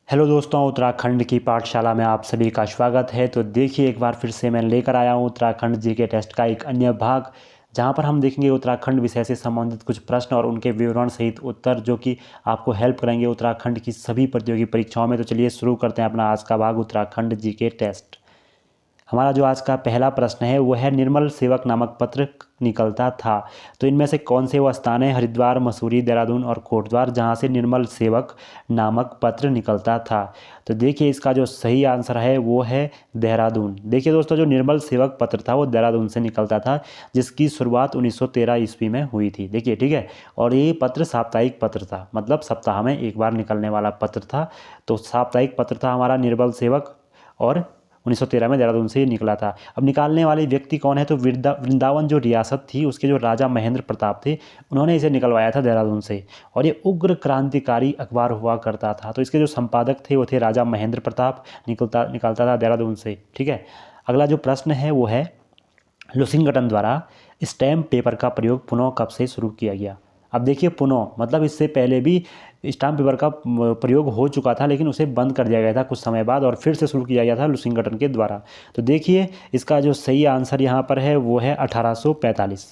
Hello दोस्तों, उत्तराखंड की पाठशाला में आप सभी का स्वागत है। तो देखिए, एक बार फिर से मैं लेकर आया हूँ उत्तराखंड जीके टेस्ट का एक अन्य भाग, जहाँ पर हम देखेंगे उत्तराखंड विषय से संबंधित कुछ प्रश्न और उनके विवरण सहित उत्तर, जो कि आपको हेल्प करेंगे उत्तराखंड की सभी प्रतियोगी परीक्षाओं में। तो चलिए शुरू करते हैं अपना आज का भाग उत्तराखंड जीके टेस्ट। हमारा जो आज का पहला प्रश्न है वो है, निर्मल सेवक नामक पत्र निकलता था। तो इनमें से कौन से वो स्थान है? हरिद्वार, मसूरी, देहरादून और कोटद्वार, जहाँ से निर्मल सेवक नामक पत्र निकलता था। तो देखिए, इसका जो सही आंसर है वो है देहरादून। देखिए दोस्तों, जो निर्मल सेवक पत्र था वो देहरादून से निकलता था, जिसकी शुरुआत 1913 ईस्वी में हुई थी। देखिए, ठीक है। और ये पत्र साप्ताहिक पत्र था, मतलब सप्ताह में एक बार निकलने वाला पत्र था। तो साप्ताहिक पत्र था हमारा निर्मल सेवक, और 1913 में देहरादून से ही निकला था। अब निकालने वाले व्यक्ति कौन है? तो वृंदावन जो रियासत थी उसके जो राजा महेंद्र प्रताप थे, उन्होंने इसे निकलवाया था देहरादून से। और ये उग्र क्रांतिकारी अखबार हुआ करता था। तो इसके जो संपादक थे वो थे राजा महेंद्र प्रताप। निकलता था देहरादून से। ठीक है। अगला जो प्रश्न है वो है, लुसिंगटन द्वारा स्टैम्प पेपर का प्रयोग पुनः कब से शुरू किया गया? अब देखिए, पुनः मतलब इससे पहले भी स्टाम्प पेपर का प्रयोग हो चुका था, लेकिन उसे बंद कर दिया गया था कुछ समय बाद, और फिर से शुरू किया गया था लुसिंगटन के द्वारा। तो देखिए, इसका जो सही आंसर यहाँ पर है वो है 1845।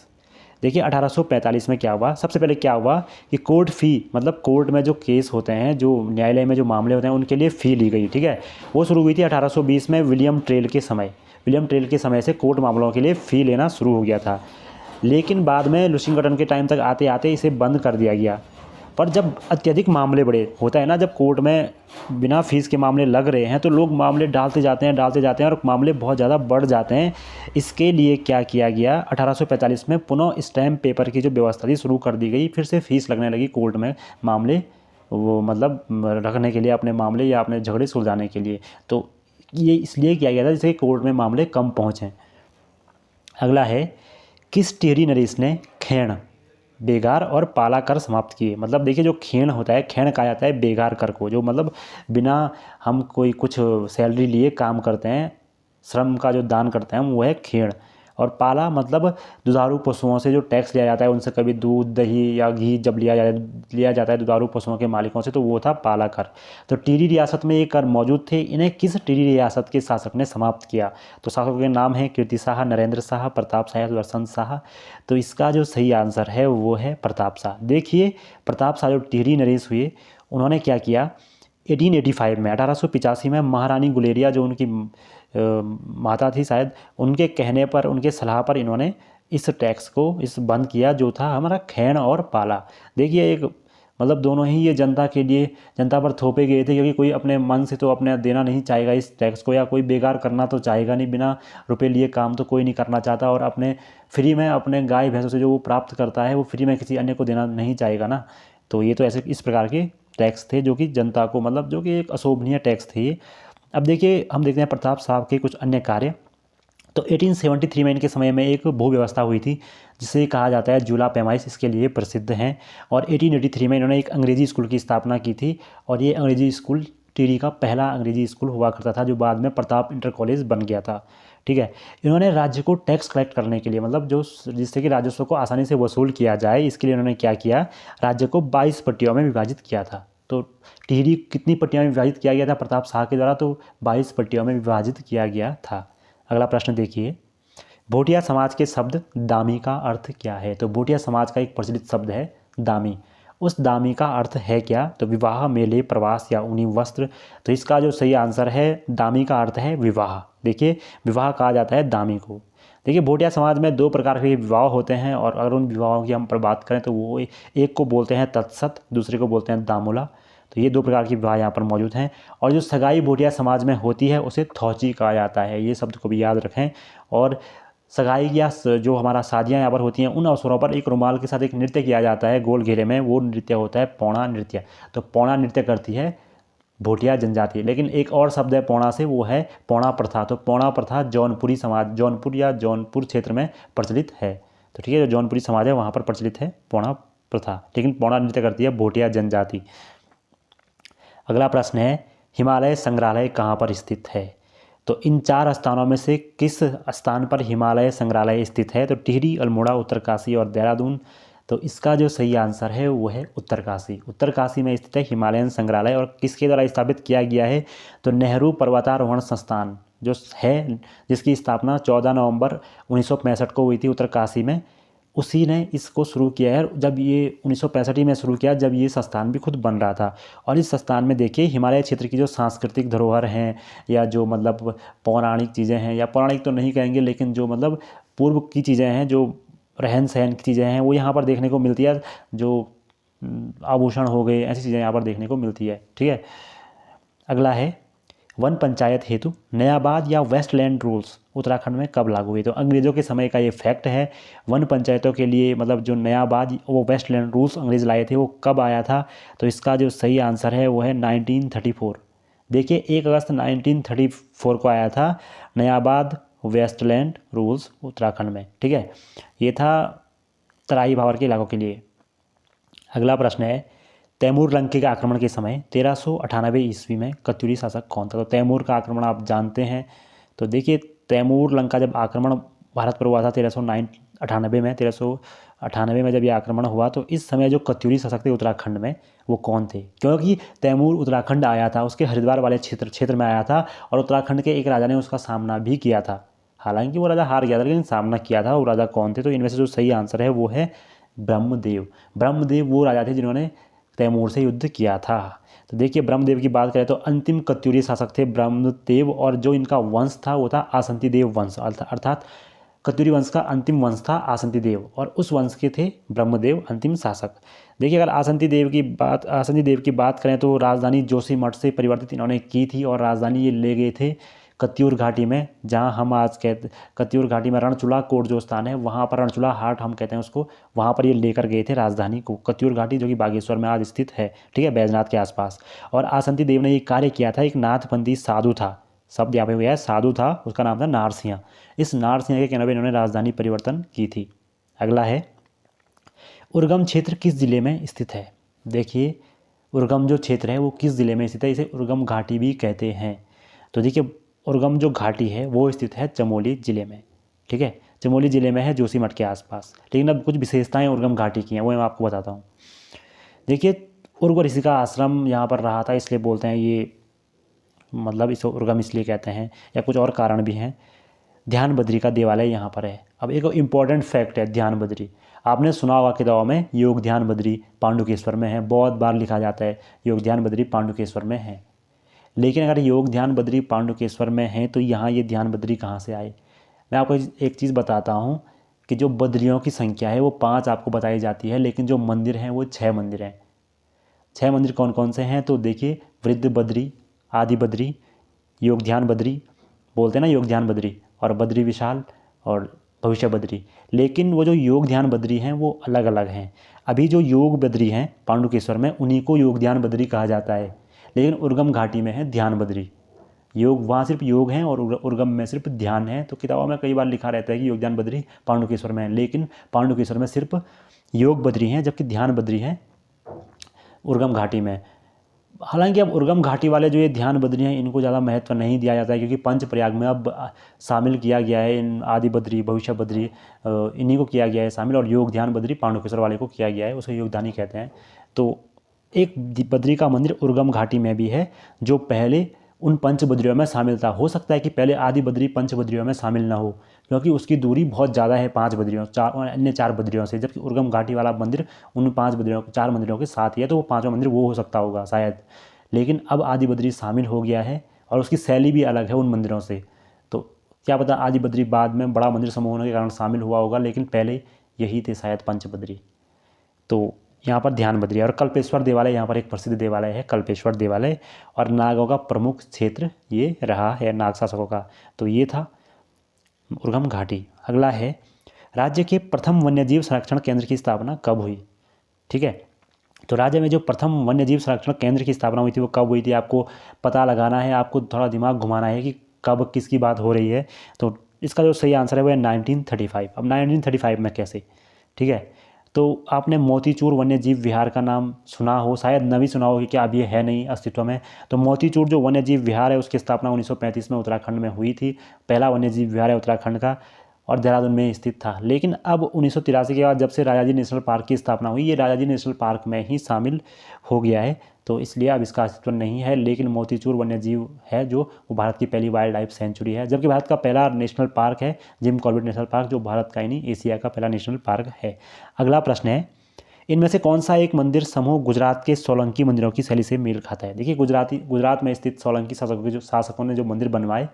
देखिए, 1845 में क्या हुआ? सबसे पहले क्या हुआ कि कोर्ट फ़ी, मतलब कोर्ट में जो केस होते हैं, जो न्यायालय में जो मामले होते हैं, उनके लिए फ़ी ली गई। ठीक है। वो शुरू हुई थी 1820 में विलियम ट्रेल के समय। विलियम ट्रेल के समय से कोर्ट मामलों के लिए फ़ी लेना शुरू हो गया था, लेकिन बाद में लुसिंगटन के टाइम तक आते आते इसे बंद कर दिया गया। पर जब अत्यधिक मामले बड़े होता है ना, जब कोर्ट में बिना फीस के मामले लग रहे हैं, तो लोग मामले डालते जाते हैं और मामले बहुत ज़्यादा बढ़ जाते हैं। इसके लिए क्या किया गया, 1845 में पुनः स्टैम्प पेपर की जो व्यवस्था थी शुरू कर दी गई। फिर से फीस लगने लगी कोर्ट में मामले वो मतलब रखने के लिए, अपने मामले या अपने झगड़े सुलझाने के लिए। तो ये इसलिए किया गया था जिससे कोर्ट में मामले कम पहुँचें। अगला है, किस टिहरी नरेश ने खेण, बेगार और पाला कर समाप्त किए? मतलब देखिए, जो खेण होता है, खेण कहा जाता है बेगार कर को, जो मतलब बिना हम कोई कुछ सैलरी लिए काम करते हैं, श्रम का जो दान करते हैं हम, वो है खेण। और पाला मतलब दुधारू पशुओं से जो टैक्स लिया जाता है, उनसे कभी दूध, दही या घी जब लिया जाता है दुधारू पशुओं के मालिकों से, तो वो था पाला कर। तो टिहरी रियासत में ये कर मौजूद थे। इन्हें किस टिहरी रियासत के शासक ने समाप्त किया? तो शासकों के नाम हैं कीर्ति शाह, नरेंद्र शाह, प्रताप शाह, सुदर्शन शाह। तो इसका जो सही आंसर है वो है प्रताप शाह। देखिए, प्रताप शाह जो टिहरी नरेश हुए, उन्होंने क्या किया, 1885 में 1885 में महारानी गुलेरिया जो उनकी माता थी शायद, उनके कहने पर, उनके सलाह पर इन्होंने इस टैक्स को इस बंद किया, जो था हमारा खैण और पाला। देखिए, एक मतलब दोनों ही ये जनता के लिए, जनता पर थोपे गए थे, क्योंकि कोई अपने मन से तो अपने देना नहीं चाहेगा इस टैक्स को, या कोई बेकार करना तो चाहेगा नहीं, बिना रुपए लिए काम तो कोई नहीं करना चाहता। और अपने फ्री में अपने गाय भैंसों से जो वो प्राप्त करता है, वो फ्री में किसी अन्य को देना नहीं चाहेगा ना। तो ये तो ऐसे इस प्रकार के टैक्स थे जो कि जनता को, मतलब जो कि एक अशोभनीय टैक्स थे ये। अब देखिए, हम देखते हैं प्रताप साहब के कुछ अन्य कार्य। तो 1873 में इनके समय में एक भू व्यवस्था हुई थी, जिसे कहा जाता है जूला पैमाइश, इसके लिए प्रसिद्ध हैं। और 1883 में इन्होंने एक अंग्रेजी स्कूल की स्थापना की थी, और ये अंग्रेजी स्कूल टिहरी का पहला अंग्रेजी स्कूल हुआ करता था, जो बाद में प्रताप इंटर कॉलेज बन गया था। ठीक है। इन्होंने राज्य को टैक्स कलेक्ट करने के लिए, मतलब जो जिससे कि राजस्व को आसानी से वसूल किया जाए, इसके लिए इन्होंने क्या किया, राज्य को 22 पट्टियों में विभाजित किया था। तो टिहरी कितनी पट्टियों में विभाजित किया गया था प्रताप शाह के द्वारा? तो 22 पट्टियों में विभाजित किया गया था। अगला प्रश्न देखिए, भोटिया समाज के शब्द दामी का अर्थ क्या है? तो भोटिया समाज का एक प्रचलित शब्द है दामी। उस दामी का अर्थ है क्या? तो विवाह, मेले, प्रवास या ऊनी वस्त्र। तो इसका जो सही आंसर है, दामी का अर्थ है विवाह। देखिए, विवाह कहा जाता है दामी को। देखिए, भोटिया समाज में 2 प्रकार के विवाह होते हैं, और अगर उन विवाहों की हम पर बात करें तो वो एक को बोलते हैं तत्सत, दूसरे को बोलते हैं दामुला। तो ये 2 प्रकार की विवाह यहाँ पर मौजूद हैं। और जो सगाई भोटिया समाज में होती है उसे थौची कहा जाता है। ये शब्द को भी याद रखें। और सगाई या जो हमारा शादियाँ यहाँ पर होती हैं, उन अवसरों पर एक रुमाल के साथ एक नृत्य किया जाता है गोल घेरे में, वो नृत्य होता है पौड़ा नृत्य। तो पौड़ा नृत्य करती है भोटिया जनजाति। लेकिन एक और शब्द है पौड़ा से, वो है पौड़ा प्रथा। तो पौड़ा प्रथा जौनपुरी समाज, जौनपुर या जौनपुर क्षेत्र में प्रचलित है। तो ठीक है, जो जौनपुरी समाज है वहाँ पर प्रचलित है पौड़ा प्रथा, लेकिन पौड़ा नृत्य करती है भोटिया जनजाति। अगला प्रश्न है, हिमालय संग्रहालय कहाँ पर स्थित है? तो इन 4 स्थानों में से किस स्थान पर हिमालय संग्रहालय स्थित है? तो टिहरी, अल्मोड़ा, उत्तरकाशी और देहरादून। तो इसका जो सही आंसर है वो है उत्तरकाशी। उत्तरकाशी में स्थित है हिमालयन संग्रहालय। और किसके द्वारा स्थापित किया गया है? तो नेहरू पर्वतारोहण संस्थान जो है, जिसकी स्थापना 14 नवंबर 1965 को हुई थी उत्तरकाशी में, उसी ने इसको शुरू किया है। जब ये 1965 में शुरू किया, जब ये संस्थान भी खुद बन रहा था। और इस संस्थान में देखिए हिमालय क्षेत्र की जो सांस्कृतिक धरोहर हैं, या जो मतलब पौराणिक चीज़ें हैं, या पौराणिक तो नहीं कहेंगे लेकिन जो मतलब पूर्व की चीज़ें हैं, जो रहन सहन की चीज़ें हैं, वो यहाँ पर देखने को मिलती है। जो आभूषण हो गए, ऐसी चीज़ें यहाँ पर देखने को मिलती है। ठीक है, अगला है वन पंचायत हेतु नयाबाद या वेस्टलैंड रूल्स उत्तराखंड में कब लागू हुए? तो अंग्रेज़ों के समय का ये फैक्ट है। वन पंचायतों के लिए मतलब जो नयाबाद वो वेस्टलैंड रूल्स अंग्रेज़ लाए थे, वो कब आया था? तो इसका जो सही आंसर है वो है 1934। देखिए 1 अगस्त 1934 को आया था नयाबाद वेस्टलैंड रूल्स उत्तराखंड में। ठीक है, ये था तराई भावर के इलाकों के लिए। अगला प्रश्न है तैमूर लंके के आक्रमण के समय 1398 ईस्वी में कत्यूरी शासक कौन था? तो तैमूर का आक्रमण आप जानते हैं। तो देखिए तैमूर लंका जब आक्रमण भारत पर हुआ था 1398 में जब ये आक्रमण हुआ, तो इस समय जो कत्यूरी शासक थे उत्तराखंड में, वो कौन थे? क्योंकि तैमूर उत्तराखंड आया था, उसके हरिद्वार वाले क्षेत्र में आया था, और उत्तराखंड के एक राजा ने उसका सामना भी किया था। हालांकि वो राजा हार गया था, लेकिन सामना किया था। वो राजा कौन थे? तो इनमें से जो सही आंसर है वो है ब्रह्मदेव। ब्रह्मदेव वो राजा थे जिन्होंने तैमूर से युद्ध किया था। तो देखिए ब्रह्मदेव की बात करें तो अंतिम कत्यूरी शासक थे ब्रह्मदेव, और जो इनका वंश था वो था आसंती देव वंश, अर्थात कत्यूरी वंश का अंतिम वंश था आसंती देव, और उस वंश के थे ब्रह्मदेव अंतिम शासक। देखिए अगर आसंती देव की बात करें तो राजधानी जोशीमठ से परिवर्तित इन्होंने की थी, और राजधानी ये ले गए थे कत्यूर घाटी में, जहां हम आज कहते कत्यूर घाटी में रणचूला कोट जो स्थान है, वहां पर रणचूला हाट हम कहते हैं उसको, वहां पर ये लेकर गए थे राजधानी को, कत्यूर घाटी जो कि बागेश्वर में आज स्थित है। ठीक है, बैजनाथ के आसपास। और आसंती देव ने ये कार्य किया था। एक नाथपंथी साधु था, शब्द यहाँ पे हुआ है साधु था, उसका नाम था नारसिंह। इस नारसिंह के कहने पर इन्होंने राजधानी परिवर्तन की थी। अगला है उर्गम क्षेत्र किस जिले में स्थित है? देखिए उर्गम जो क्षेत्र है वो किस जिले में स्थित है? इसे उर्गम घाटी भी कहते हैं। तो देखिए उर्गम जो घाटी है वो स्थित है चमोली जिले में। ठीक है, चमोली जिले में है जोशीमठ के आसपास। लेकिन अब कुछ विशेषताएं उर्गम घाटी की हैं, वो मैं आपको बताता हूँ। देखिए उर्ग ऋषि का आश्रम यहाँ पर रहा था, इसलिए बोलते हैं ये, मतलब इसे उर्गम इसलिए कहते हैं, या कुछ और कारण भी हैं। ध्यान बद्री का देवालय यहाँ पर है। अब एक इम्पॉर्टेंट फैक्ट है ध्यान बद्री, आपने सुना होगा किताबों में, योग ध्यान बद्री पांडुकेश्वर में है। बहुत बार लिखा जाता है योग ध्यान बद्री पांडुकेश्वर में है। लेकिन अगर योग ध्यान बद्री पांडुकेश्वर में है तो यहाँ ये ध्यान बद्री कहाँ से आए? मैं आपको एक चीज़ बताता हूँ कि जो बद्रियों की संख्या है वो 5 आपको बताई जाती है, लेकिन जो मंदिर हैं वो 6 मंदिर हैं। 6 मंदिर कौन कौन से हैं? तो देखिए वृद्ध बद्री, आदि बद्री, योग ध्यान बद्री, बोलते हैं ना योग ध्यान बद्री, और बद्री विशाल, और भविष्य बद्री। लेकिन वो जो योग ध्यान बद्री हैं वो अलग अलग हैं। अभी जो योग बद्री हैं पांडुकेश्वर में, उन्हीं को योग ध्यान बद्री कहा जाता है। लेकिन उर्गम घाटी में है ध्यान बद्री। योग वहाँ सिर्फ योग है और उर्गम में सिर्फ ध्यान है। तो किताबों में कई बार लिखा रहता है कि योग ध्यान बद्री पांडुकेश्वर में है, लेकिन पांडुकेश्वर में सिर्फ योग बद्री हैं, जबकि ध्यान बद्री है उर्गम घाटी में। हालांकि अब उर्गम घाटी वाले जो ये ध्यान बद्री हैं इनको ज़्यादा महत्व नहीं दिया जाता है, क्योंकि पंच प्रयाग में अब शामिल किया गया है इन आदि बद्री, भविष्य बद्री, इन्हीं को किया गया है शामिल, और योग ध्यान बद्री पांडुकेश्वर वाले को किया गया है, उसे योगदानी कहते हैं। तो एक बद्री का मंदिर उर्गम घाटी में भी है, जो पहले उन पंच बद्रियों में शामिल था। हो सकता है कि पहले आदि बद्री पंच बद्रियों में शामिल ना हो, क्योंकि उसकी दूरी बहुत ज़्यादा है 5 बद्रियों अन्य 4 बद्रियों से, जबकि उर्गम घाटी वाला मंदिर उन 4 मंदिरों के साथ ही है, तो वो 5वां मंदिर वो हो सकता होगा शायद। लेकिन अब आदि बद्री शामिल हो गया है, और उसकी शैली भी अलग है उन मंदिरों से। तो क्या पता आदि बद्री बाद में बड़ा मंदिर समूह होने के कारण शामिल हुआ होगा, लेकिन पहले यही थे शायद पंच बद्री। तो यहाँ पर ध्यान बद्री, और कल्पेश्वर देवालय यहाँ पर एक प्रसिद्ध देवालय है, कल्पेश्वर देवालय। और नागों का प्रमुख क्षेत्र ये रहा है, नाग शासकों का। तो ये था उर्गम घाटी। अगला है राज्य के प्रथम वन्यजीव संरक्षण केंद्र की स्थापना कब हुई? ठीक है, तो राज्य में जो प्रथम वन्यजीव संरक्षण केंद्र की स्थापना हुई थी वो कब हुई थी? आपको पता लगाना है, आपको थोड़ा दिमाग घुमाना है कि कब किसकी बात हो रही है। तो इसका जो सही आंसर है वो है 1935। अब 1935 में कैसे? ठीक है, तो आपने मोतीचूर वन्यजीव विहार का नाम सुना हो, शायद न भी सुना हो कि क्या अब ये है नहीं अस्तित्व में। तो मोतीचूर जो वन्यजीव विहार है उसकी स्थापना 1935 में उत्तराखंड में हुई थी। पहला वन्यजीव विहार है उत्तराखंड का, और देहरादून में स्थित था। लेकिन अब 1983 के बाद जब से राजाजी नेशनल पार्क की स्थापना हुई, ये राजाजी नेशनल पार्क में ही शामिल हो गया है, तो इसलिए अब इसका अस्तित्व नहीं है। लेकिन मोतीचूर वन्यजीव है जो वो भारत की पहली वाइल्ड लाइफ सेंचुरी है, जबकि भारत का पहला नेशनल पार्क है जिम कॉर्बेट नेशनल पार्क, जो भारत का ही नहीं एशिया का पहला नेशनल पार्क है। अगला प्रश्न है, इनमें से कौन सा एक मंदिर समूह गुजरात के सोलंकी मंदिरों की शैली से मेल खाता है? देखिए, गुजरात में स्थित सोलंकी शासकों ने जो मंदिर बनवाए,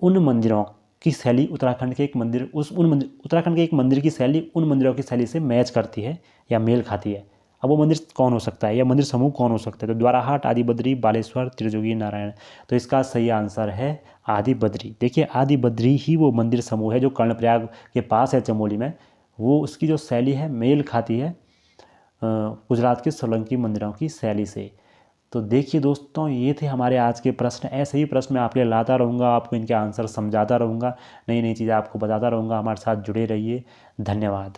उन मंदिरों की शैली उत्तराखंड के एक मंदिर की शैली उन मंदिरों की शैली से मैच करती है या मेल खाती है। अब वो मंदिर कौन हो सकता है या मंदिर समूह कौन हो सकता है? तो द्वाराहाट, आदि बद्री, बालेश्वर, त्रिजोगी नारायण। तो इसका सही आंसर है आदि बद्री। देखिए, आदि बद्री ही वो मंदिर समूह है जो कर्णप्रयाग के पास है, चमोली में। वो उसकी जो शैली है मेल खाती है गुजरात के सोलंकी मंदिरों की शैली से। तो देखिए दोस्तों, ये थे हमारे आज के प्रश्न। ऐसे ही प्रश्न मैं आपके लिए लाता रहूँगा, आपको इनके आंसर समझाता रहूँगा, नई नई चीज़ें आपको बताता रहूँगा। हमारे साथ जुड़े रहिए। धन्यवाद।